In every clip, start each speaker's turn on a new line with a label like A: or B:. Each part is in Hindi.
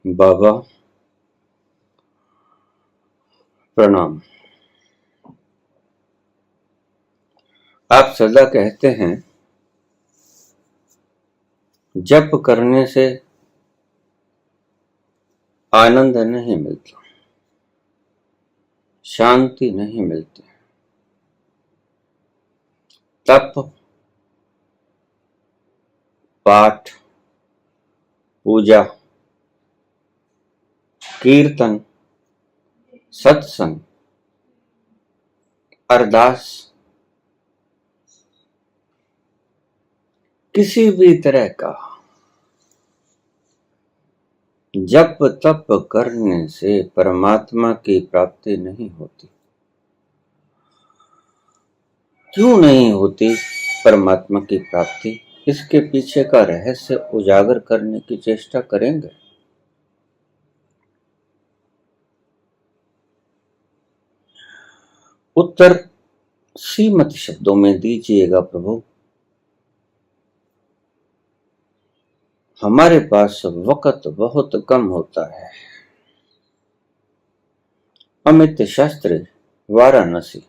A: बाबा प्रणाम। आप सदा कहते हैं जप करने से आनंद नहीं मिलता, शांति नहीं मिलती। तप, पाठ, पूजा, कीर्तन, सत्संग, अरदास, किसी भी तरह का जप तप करने से परमात्मा की प्राप्ति नहीं होती। क्यों नहीं होती परमात्मा की प्राप्ति? इसके पीछे का रहस्य उजागर करने की चेष्टा करेंगे। उत्तर सीमित शब्दों में दीजिएगा प्रभु। हमारे पास वक्त बहुत कम होता है। अमित शास्त्री, वाराणसी।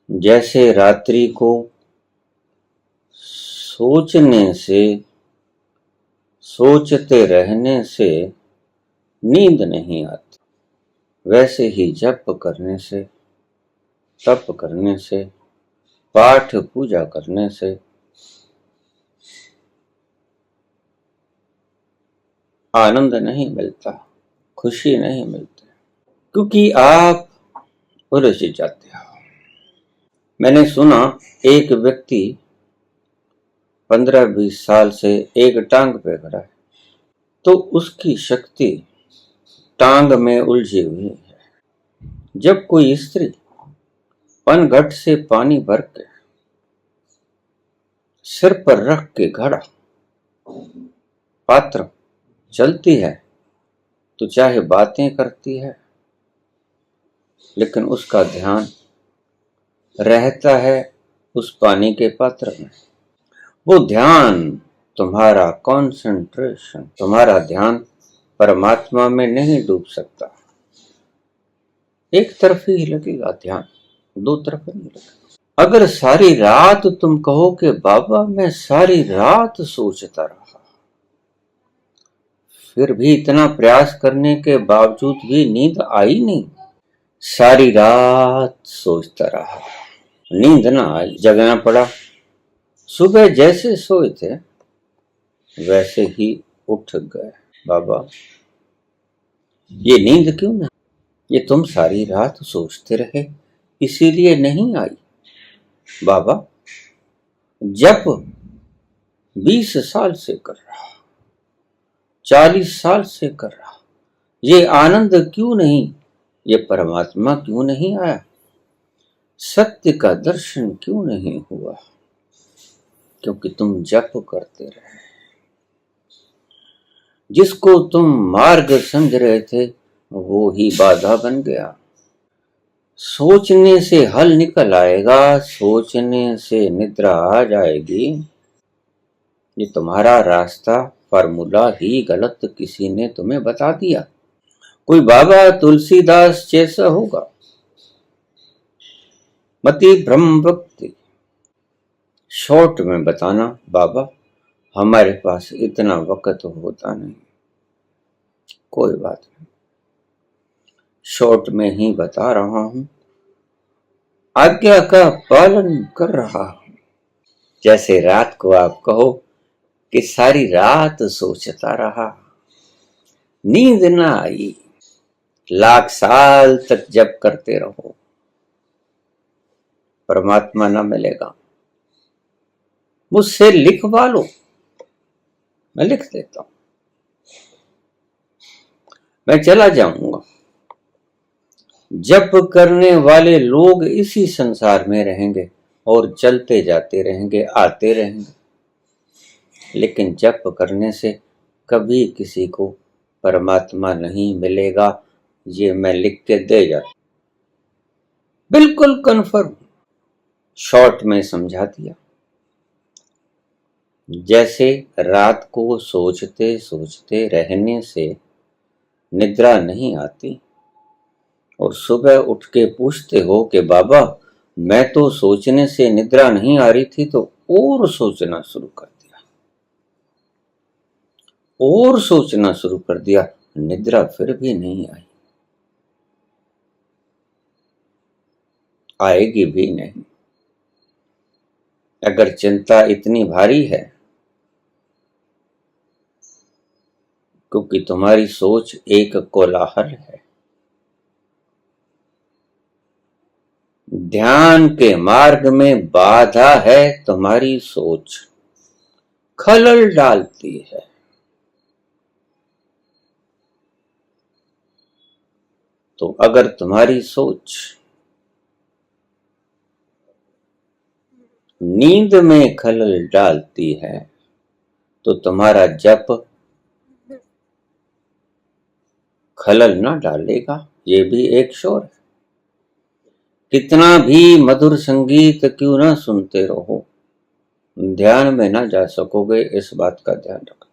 A: जैसे रात्रि को सोचने से, सोचते रहने से नींद नहीं आती, वैसे ही जप करने से, तप करने से, पाठ पूजा करने से आनंद नहीं मिलता, खुशी नहीं मिलती, क्योंकि आप उलझ जाते हो। मैंने सुना एक व्यक्ति 15-20 साल से एक टांग पे खड़ा है, तो उसकी शक्ति टांग में उलझी हुई है। जब कोई स्त्री पनघट से पानी भर के सिर पर रख के घड़ा पात्र चलती है, तो चाहे बातें करती है, लेकिन उसका ध्यान रहता है उस पानी के पात्र में। वो ध्यान, तुम्हारा कंसंट्रेशन, तुम्हारा ध्यान परमात्मा में नहीं डूब सकता। एक तरफ ही लगेगा ध्यान, दो तरफ नहीं लगेगा। अगर सारी रात तुम कहो कि बाबा मैं सारी रात सोचता रहा, फिर भी इतना प्रयास करने के बावजूद भी नींद आई नहीं, सारी रात सोचता रहा, नींद ना आई, जगना पड़ा। सुबह जैसे सोए थे वैसे ही उठ गए। बाबा ये नींद क्यों नहीं? ये तुम सारी रात सोचते रहे, इसीलिए नहीं आई। बाबा जप 20 साल से कर रहा, 40 साल से कर रहा, ये आनंद क्यों नहीं? ये परमात्मा क्यों नहीं आया? सत्य का दर्शन क्यों नहीं हुआ? क्योंकि तुम जप करते रहे। जिसको तुम मार्ग समझ रहे थे वो ही बाधा बन गया। सोचने से हल निकल आएगा, सोचने से निद्रा आ जाएगी। ये तुम्हारा रास्ता, फार्मूला ही गलत किसी ने तुम्हें बता दिया। कोई बाबा तुलसीदास जैसा होगा, मति भ्रम व्यक्ति, शॉर्ट में बताना बाबा हमारे पास इतना वक्त होता नहीं, कोई बात नहीं, शॉर्ट में ही बता रहा हूं, आज्ञा का पालन कर रहा हूं। जैसे रात को आप कहो कि सारी रात सोचता रहा, नींद ना आई, लाख साल तक जप करते रहो, परमात्मा ना मिलेगा। मुझसे लिखवा लो, मैं लिख देता हूं, मैं चला जाऊंगा। जप करने वाले लोग इसी संसार में रहेंगे और चलते जाते रहेंगे, आते रहेंगे, लेकिन जप करने से कभी किसी को परमात्मा नहीं मिलेगा। ये मैं लिख के दे जाता, बिल्कुल कन्फर्म। शॉर्ट में समझा दिया। जैसे रात को सोचते सोचते रहने से निद्रा नहीं आती और सुबह उठ के पूछते हो कि बाबा मैं तो सोचने से निद्रा नहीं आ रही थी, तो और सोचना शुरू कर दिया, और सोचना शुरू कर दिया, निद्रा फिर भी नहीं आई, आएगी भी नहीं। अगर चिंता इतनी भारी है क्योंकि तुम्हारी सोच एक कोलाहल है, ध्यान के मार्ग में बाधा है, तुम्हारी सोच खलल डालती है। तो अगर तुम्हारी सोच नींद में खलल डालती है तो तुम्हारा जप खलल ना डालेगा, ये भी एक शोर है। कितना भी मधुर संगीत क्यों ना सुनते रहो, ध्यान में ना जा सकोगे, इस बात का ध्यान रखना,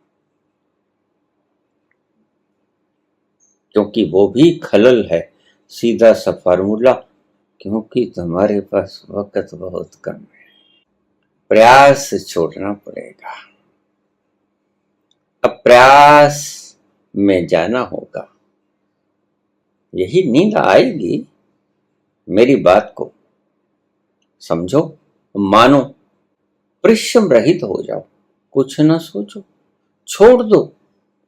A: क्योंकि वो भी खलल है। सीधा सा फार्मूला, क्योंकि तुम्हारे पास वक्त बहुत कम है, प्रयास छोड़ना पड़ेगा, अब प्रयास में जाना होगा। यही नींद आएगी, मेरी बात को समझो, मानो, परिश्रम रहित हो जाओ, कुछ न सोचो, छोड़ दो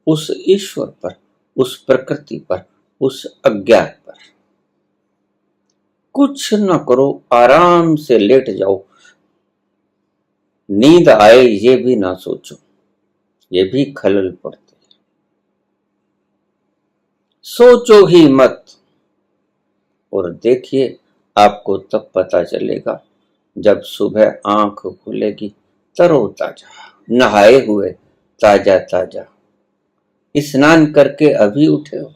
A: उस ईश्वर पर, उस प्रकृति पर, उस अज्ञात पर, कुछ न करो, आराम से लेट जाओ, नींद आए ये भी ना सोचो, ये भी खलल पड़ते, सोचो ही मत। और देखिए आपको तब पता चलेगा जब सुबह आंख खुलेगी तरोताजा, नहाए हुए, ताजा ताजा, स्नान करके अभी उठे हो,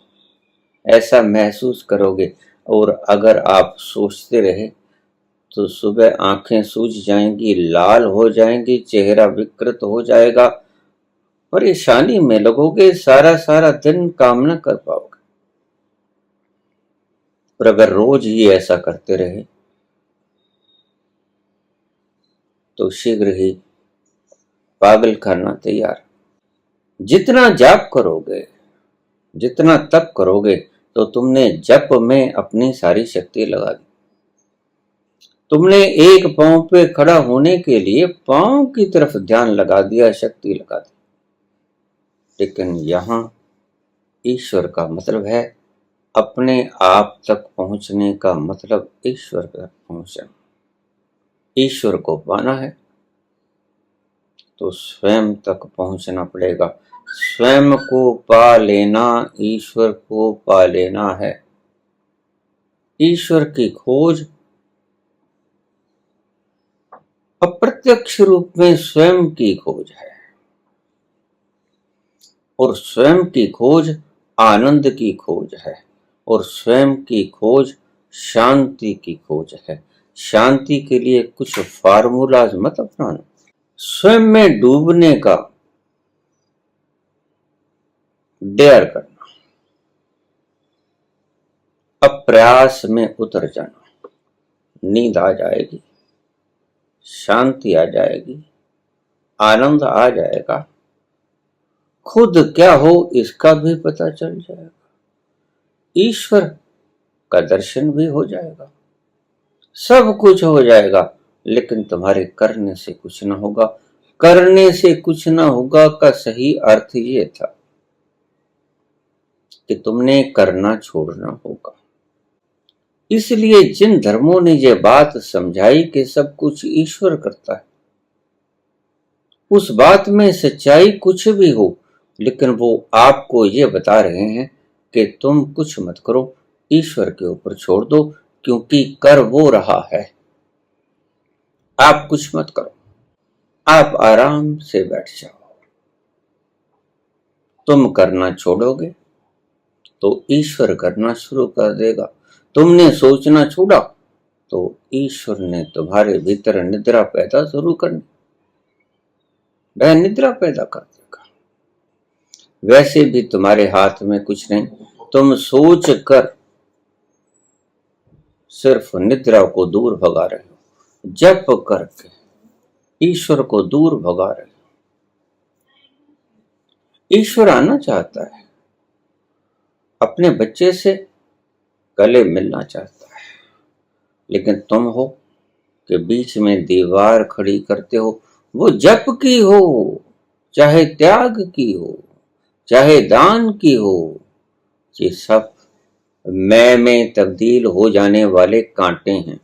A: ऐसा महसूस करोगे। और अगर आप सोचते रहे तो सुबह आंखें सूज जाएंगी, लाल हो जाएंगी, चेहरा विकृत हो जाएगा, परेशानी में लगोगे, सारा सारा दिन काम न कर पाओगे। और अगर रोज ही ऐसा करते रहे तो शीघ्र ही पागल खाना तैयार। जितना जाप करोगे, जितना तप करोगे, तो तुमने जप में अपनी सारी शक्ति लगा दी। तुमने एक पांव पे खड़ा होने के लिए पांव की तरफ ध्यान लगा दिया, शक्ति लगा दी। लेकिन यहां ईश्वर का मतलब है, अपने आप तक पहुंचने का मतलब ईश्वर तक पहुंचना। ईश्वर को पाना है तो स्वयं तक पहुंचना पड़ेगा, स्वयं को पा लेना ईश्वर को पा लेना है। ईश्वर की खोज अप्रत्यक्ष रूप में स्वयं की खोज है, और स्वयं की खोज आनंद की खोज है, और स्वयं की खोज शांति की खोज है। शांति के लिए कुछ फार्मूलाज मत अपनाना, स्वयं में डूबने का डेयर करना, अब प्रयास में उतर जाना, नींद आ जाएगी, शांति आ जाएगी, आनंद आ जाएगा, खुद क्या हो इसका भी पता चल जाएगा, ईश्वर का दर्शन भी हो जाएगा, सब कुछ हो जाएगा। लेकिन तुम्हारे करने से कुछ ना होगा। करने से कुछ ना होगा का सही अर्थ ये था कि तुमने करना छोड़ना होगा। इसलिए जिन धर्मों ने ये बात समझाई कि सब कुछ ईश्वर करता है, उस बात में सच्चाई कुछ भी हो, लेकिन वो आपको ये बता रहे हैं कि तुम कुछ मत करो, ईश्वर के ऊपर छोड़ दो, क्योंकि कर वो रहा है। आप कुछ मत करो, आप आराम से बैठ जाओ। तुम करना छोड़ोगे तो ईश्वर करना शुरू कर देगा। तुमने सोचना छोड़ा तो ईश्वर ने तुम्हारे भीतर निद्रा पैदा जरूर करनी, वह निद्रा पैदा कर देगा। वैसे भी तुम्हारे हाथ में कुछ नहीं, तुम सोच कर सिर्फ निद्रा को दूर भगा रहे हो, जप करके ईश्वर को दूर भगा रहे हो। ईश्वर आना चाहता है, अपने बच्चे से गले मिलना चाहता है, लेकिन तुम हो कि बीच में दीवार खड़ी करते हो। वो जप की हो, चाहे त्याग की हो, चाहे दान की हो, ये सब मैं में तब्दील हो जाने वाले कांटे हैं।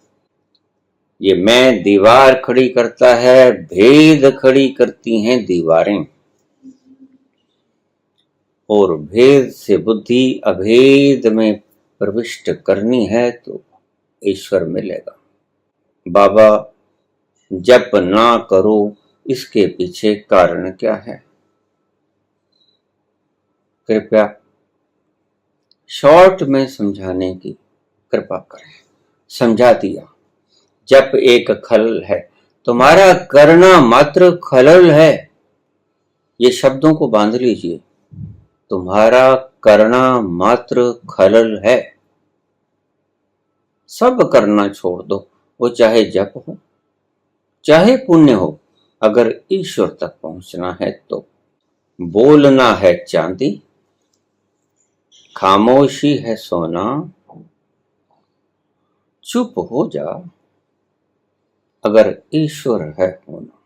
A: ये मैं दीवार खड़ी करता है, भेद खड़ी करती हैं दीवारें, और भेद से बुद्धि अभेद में प्रविष्ट करनी है तो ईश्वर मिलेगा। बाबा जप ना करो, इसके पीछे कारण क्या है? कृपया शॉर्ट में समझाने की कृपा करें। समझा दिया। जप एक खलल है, तुम्हारा करना मात्र खलल है। ये शब्दों को बांध लीजिए, तुम्हारा करना मात्र खलल है। सब करना छोड़ दो, वो चाहे जप हो चाहे पुण्य हो, अगर ईश्वर तक पहुंचना है तो। बोलना है चांदी, खामोशी है सोना, चुप हो जा अगर ईश्वर है होना।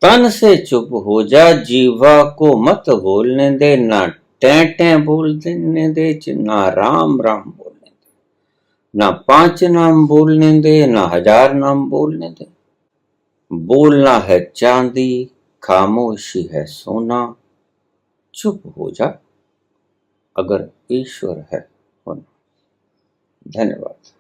A: तन से चुप हो जा, जीवा को मत बोलने दे, ना टें बोलने दे, ना राम राम बोलने दे, ना 5 नाम बोलने दे, ना 1000 नाम बोलने दे। बोलना है चांदी, खामोशी है सोना, चुप हो जा अगर ईश्वर है होना। धन्यवाद।